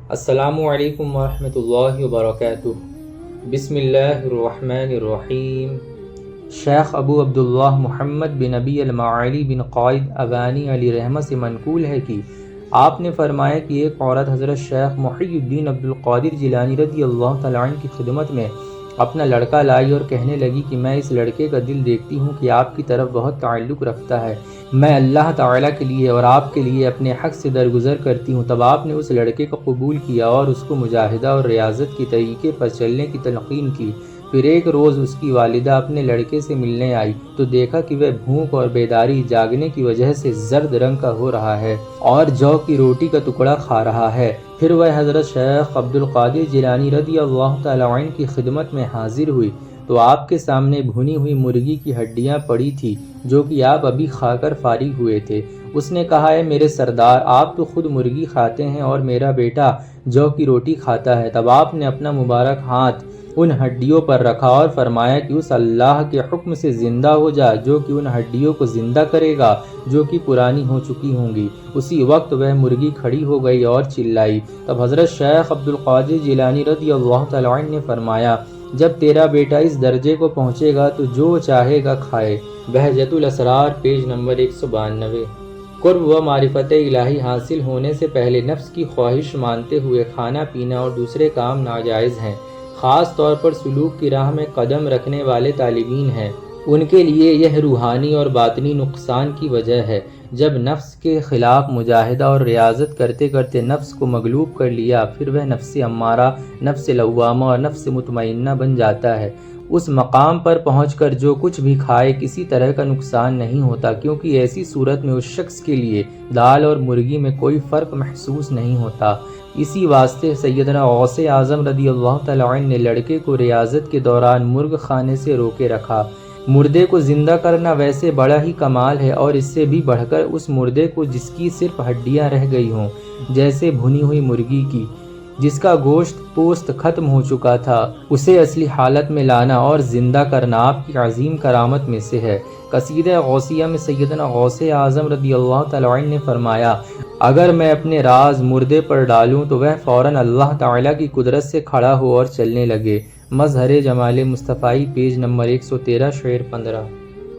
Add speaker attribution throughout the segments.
Speaker 1: السلام علیکم ورحمۃ اللہ وبرکاتہ۔ بسم اللہ الرحمن الرحیم۔ شیخ ابو عبداللہ محمد بن نبی المعالی بن قائد ابانی علی رحمہ سے منقول ہے کہ آپ نے فرمایا کہ ایک عورت حضرت شیخ محی الدین عبد القادر جیلانی رضی اللہ تعالیٰ عنہ کی خدمت میں اپنا لڑکا لائی اور کہنے لگی کہ میں اس لڑکے کا دل دیکھتی ہوں کہ آپ کی طرف بہت تعلق رکھتا ہے، میں اللہ تعالیٰ کے لیے اور آپ کے لیے اپنے حق سے درگزر کرتی ہوں۔ تب آپ نے اس لڑکے کو قبول کیا اور اس کو مجاہدہ اور ریاضت کے طریقے پر چلنے کی تلقین کی۔ پھر ایک روز اس کی والدہ اپنے لڑکے سے ملنے آئی تو دیکھا کہ وہ بھوک اور بیداری جاگنے کی وجہ سے زرد رنگ کا ہو رہا ہے اور جو کی روٹی کا ٹکڑا کھا رہا ہے۔ پھر وہ حضرت شیخ عبد القادر جیلانی رضی اللہ تعالیٰ عنہ کی خدمت میں حاضر ہوئی تو آپ کے سامنے بھنی ہوئی مرغی کی ہڈیاں پڑی تھی جو کہ آپ ابھی کھا کر فارغ ہوئے تھے۔ اس نے کہا، اے میرے سردار، آپ تو خود مرغی کھاتے ہیں اور میرا بیٹا جو کی روٹی کھاتا ہے۔ تب آپ نے اپنا مبارک ہاتھ ان ہڈیوں پر رکھا اور فرمایا کہ اس اللہ کے حکم سے زندہ ہو جا جو کہ ان ہڈیوں کو زندہ کرے گا جو کہ پرانی ہو چکی ہوں گی۔ اسی وقت وہ مرغی کھڑی ہو گئی اور چلائی۔ تب حضرت شیخ عبد القادر جیلانی رضی اللہ تعالیٰ عنہ نے فرمایا، جب تیرا بیٹا اس درجے کو پہنچے گا تو جو چاہے گا کھائے۔ بہجت الاسرار پیج نمبر 192۔ قرب و معرفت الہی حاصل ہونے سے پہلے نفس کی خواہش مانتے ہوئے کھانا پینا اور دوسرے کام ناجائز ہیں۔ خاص طور پر سلوک کی راہ میں قدم رکھنے والے طالبین ہیں، ان کے لیے یہ روحانی اور باطنی نقصان کی وجہ ہے۔ جب نفس کے خلاف مجاہدہ اور ریاضت کرتے کرتے نفس کو مغلوب کر لیا، پھر وہ نفس امارہ، نفس لوامہ اور نفس مطمئنہ بن جاتا ہے۔ اس مقام پر پہنچ کر جو کچھ بھی کھائے کسی طرح کا نقصان نہیں ہوتا، کیونکہ ایسی صورت میں اس شخص کے لیے دال اور مرغی میں کوئی فرق محسوس نہیں ہوتا۔ اسی واسطے سیدنا غوث اعظم رضی اللہ تعالیٰ عنہ نے لڑکے کو ریاضت کے دوران مرغ کھانے سے روکے رکھا۔ مردے کو زندہ کرنا ویسے بڑا ہی کمال ہے، اور اس سے بھی بڑھ کر اس مردے کو جس کی صرف ہڈیاں رہ گئی ہوں، جیسے بھنی ہوئی مرغی کی جس کا گوشت پوست ختم ہو چکا تھا، اسے اصلی حالت میں لانا اور زندہ کرنا آپ کی عظیم کرامت میں سے ہے۔ قصیدہ غوثیہ میں سیدنا غوث اعظم رضی اللہ تعالیٰ عنہ نے فرمایا، اگر میں اپنے راز مردے پر ڈالوں تو وہ فوراً اللہ تعالیٰ کی قدرت سے کھڑا ہو اور چلنے لگے۔ مظہر جمال مصطفی پیج نمبر 113 شعر 15۔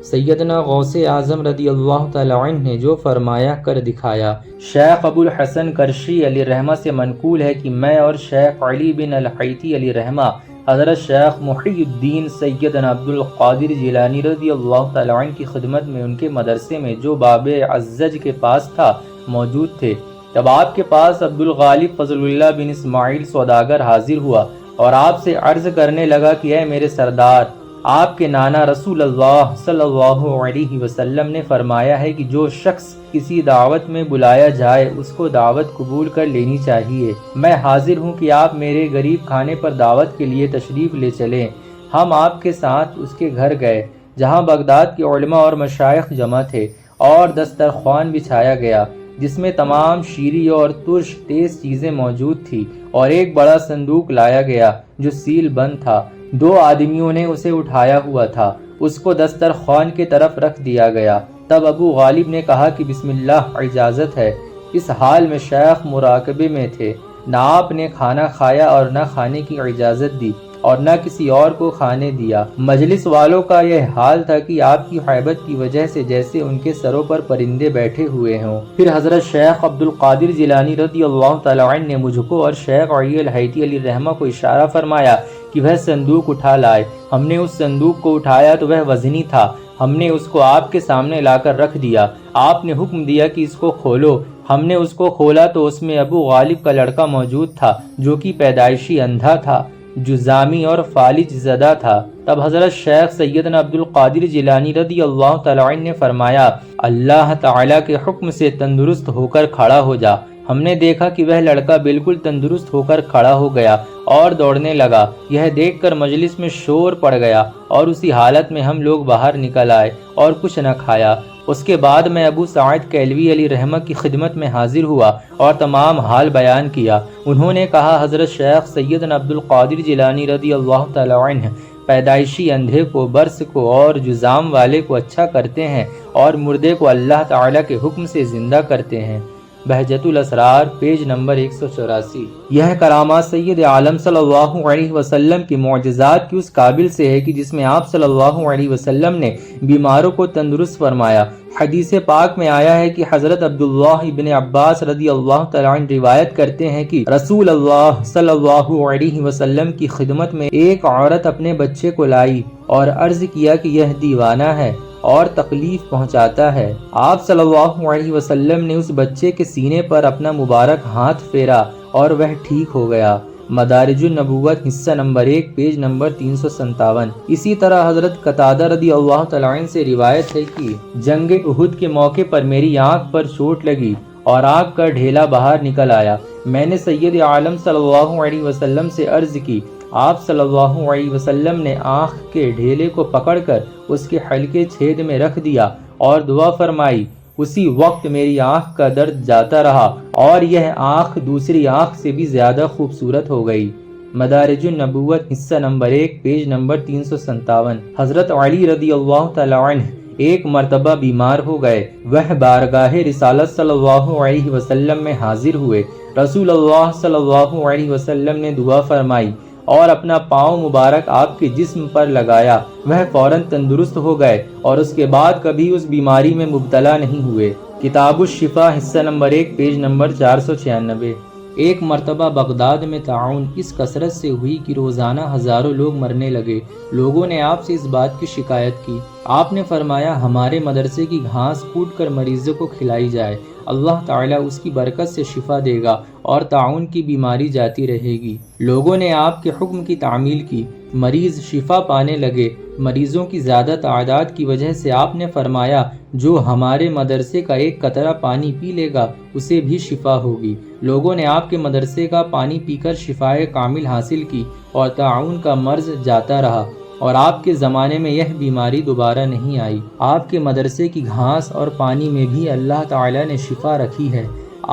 Speaker 1: سیدنا غوث اعظم رضی اللہ تعالیٰ عنہ نے جو فرمایا کر دکھایا۔ شیخ ابو الحسن کرشی علی رحمہ سے منقول ہے کہ میں اور شیخ علی بن الحیتی علی رحمہ حضرت شیخ محی الدین سیدنا عبد القادر جیلانی رضی اللہ تعالیٰ عنہ کی خدمت میں ان کے مدرسے میں جو باب عزج کے پاس تھا موجود تھے۔ تب آپ کے پاس عبد الغالب فضل اللہ بن اسماعیل سوداگر حاضر ہوا اور آپ سے عرض کرنے لگا کہ اے میرے سردار، آپ کے نانا رسول اللہ صلی اللہ علیہ وسلم نے فرمایا ہے کہ جو شخص کسی دعوت میں بلایا جائے اس کو دعوت قبول کر لینی چاہیے۔ میں حاضر ہوں کہ آپ میرے غریب کھانے پر دعوت کے لیے تشریف لے چلیں۔ ہم آپ کے ساتھ اس کے گھر گئے جہاں بغداد کے علماء اور مشائخ جمع تھے، اور دسترخوان بچھایا گیا جس میں تمام شیریں اور ترش تیز چیزیں موجود تھی، اور ایک بڑا صندوق لایا گیا جو سیل بند تھا۔ 2 آدمیوں نے اسے اٹھایا ہوا تھا، اس کو دسترخوان کی طرف رکھ دیا گیا۔ تب ابو غالب نے کہا کہ بسم اللہ، اجازت ہے۔ اس حال میں شیخ مراقبے میں تھے، نہ آپ نے کھانا کھایا اور نہ کھانے کی اجازت دی اور نہ کسی اور کو کھانے دیا۔ مجلس والوں کا یہ حال تھا کہ آپ کی حیبت کی وجہ سے جیسے ان کے سروں پر پرندے بیٹھے ہوئے ہوں۔ پھر حضرت شیخ عبد القادر جیلانی رضی اللہ تعالیٰ عنہ نے مجھ کو اور شیخ علی الحیتی علی رحمہ کو اشارہ فرمایا کہ وہ صندوق اٹھا لائے۔ ہم نے اس صندوق کو اٹھایا تو وہ وزنی تھا، ہم نے اس کو آپ کے سامنے لا کر رکھ دیا۔ آپ نے حکم دیا کہ اس کو کھولو۔ ہم نے اس کو کھولا تو اس میں ابو غالب کا لڑکا موجود تھا جو کہ پیدائشی اندھا تھا، جزامی اور فالج زدہ تھا۔ تب حضرت شیخ سیدنا عبد القادر جیلانی رضی اللہ تعالیٰ عنہ نے فرمایا، اللہ تعالیٰ کے حکم سے تندرست ہو کر کھڑا ہو جا۔ ہم نے دیکھا کہ وہ لڑکا بالکل تندرست ہو کر کھڑا ہو گیا اور دوڑنے لگا۔ یہ دیکھ کر مجلس میں شور پڑ گیا، اور اسی حالت میں ہم لوگ باہر نکل آئے اور کچھ نہ کھایا۔ اس کے بعد میں ابو سعید کیلوی علی رحمہ کی خدمت میں حاضر ہوا اور تمام حال بیان کیا۔ انہوں نے کہا، حضرت شیخ سیدنا عبد القادر جیلانی رضی اللہ تعالیٰ عنہ پیدائشی اندھے کو، برس کو اور جزام والے کو اچھا کرتے ہیں اور مردے کو اللہ تعالیٰ کے حکم سے زندہ کرتے ہیں۔ بہجت الاسرار پیج نمبر 184۔ یہ کرامات سید عالم صلی اللہ علیہ وسلم کی معجزات کی اس قابل سے ہے کہ جس میں آپ صلی اللہ علیہ وسلم نے بیماروں کو تندرست فرمایا۔ حدیث پاک میں آیا ہے کہ حضرت عبداللہ ابن عباس رضی اللہ تعالیٰ عنہ روایت کرتے ہیں کہ رسول اللہ صلی اللہ علیہ وسلم کی خدمت میں ایک عورت اپنے بچے کو لائی اور عرض کیا کہ یہ دیوانہ ہے اور تکلیف پہنچاتا ہے۔ آپ صلی اللہ علیہ وسلم نے اس بچے کے سینے پر اپنا مبارک ہاتھ پھیرا اور وہ ٹھیک ہو گیا۔ مدارج النبوت حصہ نمبر 1 پیج نمبر 357۔ اسی طرح حضرت قتادہ رضی اللہ تعالیٰ عنہ سے روایت ہے کہ جنگ احد کے موقع پر میری آنکھ پر چوٹ لگی اور آنکھ کا ڈھیلا باہر نکل آیا۔ میں نے سید عالم صلی اللہ علیہ وسلم سے عرض کی۔ آپ صلی اللہ علیہ وسلم نے آنکھ کے ڈھیلے کو پکڑ کر اس کے حلقے چھید میں رکھ دیا اور دعا فرمائی۔ اسی وقت میری آنکھ کا درد جاتا رہا اور یہ آنکھ دوسری آنکھ سے بھی زیادہ خوبصورت ہو گئی۔ مدارج النبوت حصہ نمبر 1 پیج نمبر 357۔ حضرت علی رضی اللہ تعالیٰ عنہ ایک مرتبہ بیمار ہو گئے۔ وہ بارگاہ رسالت صلی اللہ علیہ وسلم میں حاضر ہوئے۔ رسول اللہ صلی اللہ علیہ وسلم نے دعا فرمائی اور اپنا پاؤں مبارک آپ کے جسم پر لگایا۔ وہ فوراً تندرست ہو گئے اور اس کے بعد کبھی اس بیماری میں مبتلا نہیں ہوئے۔ کتاب الشفا حصہ نمبر 1 پیج نمبر 496۔ ایک مرتبہ بغداد میں طاعون اس کثرت سے ہوئی کہ روزانہ ہزاروں لوگ مرنے لگے۔ لوگوں نے آپ سے اس بات کی شکایت کی۔ آپ نے فرمایا ہمارے مدرسے کی گھاس کوٹ کر مریضوں کو کھلائی جائے، اللہ تعالیٰ اس کی برکت سے شفا دے گا اور طاعون کی بیماری جاتی رہے گی۔ لوگوں نے آپ کے حکم کی تعمیل کی، مریض شفا پانے لگے۔ مریضوں کی زیادہ تعداد کی وجہ سے آپ نے فرمایا جو ہمارے مدرسے کا ایک قطرہ پانی پی لے گا اسے بھی شفا ہوگی۔ لوگوں نے آپ کے مدرسے کا پانی پی کر شفائے کامل حاصل کی اور طاعون کا مرض جاتا رہا اور آپ کے زمانے میں یہ بیماری دوبارہ نہیں آئی۔ آپ کے مدرسے کی گھاس اور پانی میں بھی اللہ تعالیٰ نے شفا رکھی ہے۔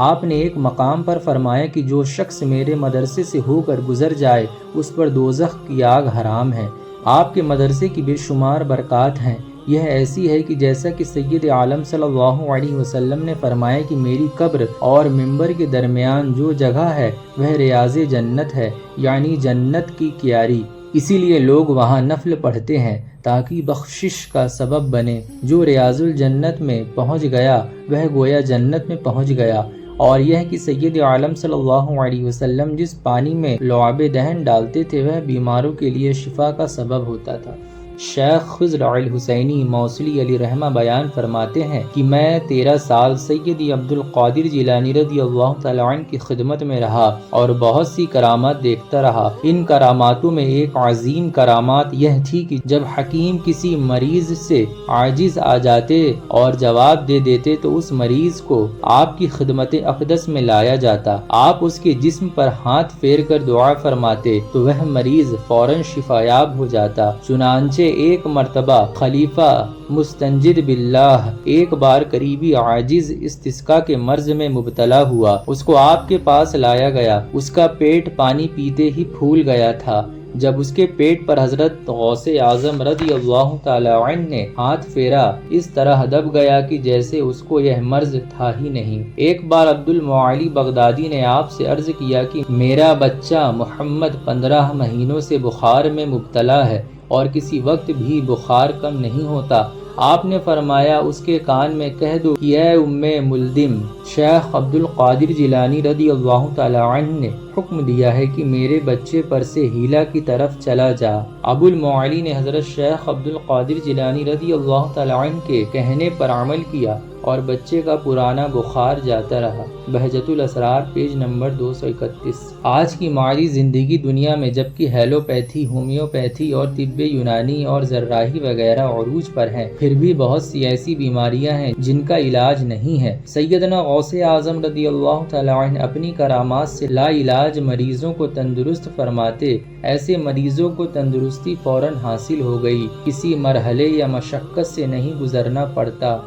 Speaker 1: آپ نے ایک مقام پر فرمایا کہ جو شخص میرے مدرسے سے ہو کر گزر جائے اس پر دوزخ کی آگ حرام ہے۔ آپ کے مدرسے کی بے شمار برکات ہیں۔ یہ ایسی ہے کہ جیسا کہ سید عالم صلی اللہ علیہ وسلم نے فرمایا کہ میری قبر اور منبر کے درمیان جو جگہ ہے وہ ریاض جنت ہے، یعنی جنت کی کیاری۔ اسی لیے لوگ وہاں نفل پڑھتے ہیں تاکہ بخشش کا سبب بنے۔ جو ریاض الجنت میں پہنچ گیا وہ گویا جنت میں پہنچ گیا۔ اور یہ کہ سید عالم صلی اللہ علیہ وسلم جس پانی میں لعاب دہن ڈالتے تھے وہ بیماروں کے لیے شفا کا سبب ہوتا تھا۔ شیخ خضر الحسینی موصلی علیہ رحمہ بیان فرماتے ہیں کہ میں 13 سال سیدی عبدالقادر جیلانی رضی اللہ تعالیٰ عنہ کی خدمت میں رہا اور بہت سی کرامات دیکھتا رہا۔ ان کراماتوں میں ایک عظیم کرامات یہ تھی کہ جب حکیم کسی مریض سے عاجز آ جاتے اور جواب دے دیتے تو اس مریض کو آپ کی خدمت اقدس میں لایا جاتا، آپ اس کے جسم پر ہاتھ پھیر کر دعا فرماتے تو وہ مریض فوراً شفایاب ہو جاتا۔ چنانچہ ایک مرتبہ خلیفہ مستنجد باللہ ایک بار قریبی عاجز استسقاء کے مرض میں مبتلا ہوا۔ اس کو آپ کے پاس لایا گیا۔ اس کا پیٹ پانی پیتے ہی پھول گیا تھا۔ جب اس کے پیٹ پر حضرت غوث اعظم رضی اللہ تعالی عنہ نے ہاتھ پھیرا اس طرح دب گیا کہ جیسے اس کو یہ مرض تھا ہی نہیں۔ ایک بار عبد المعالی بغدادی نے آپ سے عرض کیا کہ میرا بچہ محمد 15 مہینوں سے بخار میں مبتلا ہے اور کسی وقت بھی بخار کم نہیں ہوتا۔ آپ نے فرمایا اس کے کان میں کہہ دو کہ اے ام ملدم، شیخ عبد القادر جیلانی رضی اللہ تعالی عنہ نے حکم دیا ہے کہ میرے بچے پر سے ہیلا کی طرف چلا جا۔ ابو المعالی نے حضرت شیخ عبد القادر جیلانی رضی اللہ تعالی عنہ کے کہنے پر عمل کیا اور بچے کا پرانا بخار جاتا رہا۔ بہجت الاسرار پیج نمبر 231۔ آج کی معاشی زندگی دنیا میں جبکہ ہیلوپیتھی، ہومیوپیتھی اور طب یونانی اور جراحی وغیرہ عروج پر ہیں، پھر بھی بہت سی ایسی بیماریاں ہیں جن کا علاج نہیں ہے۔ سیدنا غوث اعظم رضی اللہ تعالی عنہ اپنی کرامات سے لا علاج مریضوں کو تندرست فرماتے۔ ایسے مریضوں کو تندرستی فوراً حاصل ہو گئی، کسی مرحلے یا مشقت سے نہیں گزرنا پڑتا۔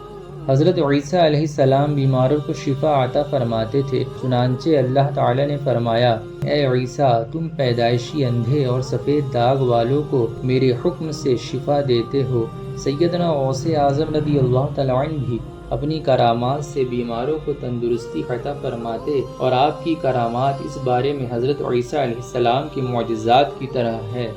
Speaker 1: حضرت عیسیٰ علیہ السلام بیماروں کو شفا عطا فرماتے تھے، چنانچہ اللہ تعالی نے فرمایا اے عیسیٰ تم پیدائشی اندھے اور سفید داغ والوں کو میرے حکم سے شفا دیتے ہو۔ سیدنا غوث اعظم رضی اللہ تعالی عنہ بھی اپنی کرامات سے بیماروں کو تندرستی عطا فرماتے، اور آپ کی کرامات اس بارے میں حضرت عیسیٰ علیہ السلام کے معجزات کی طرح ہے۔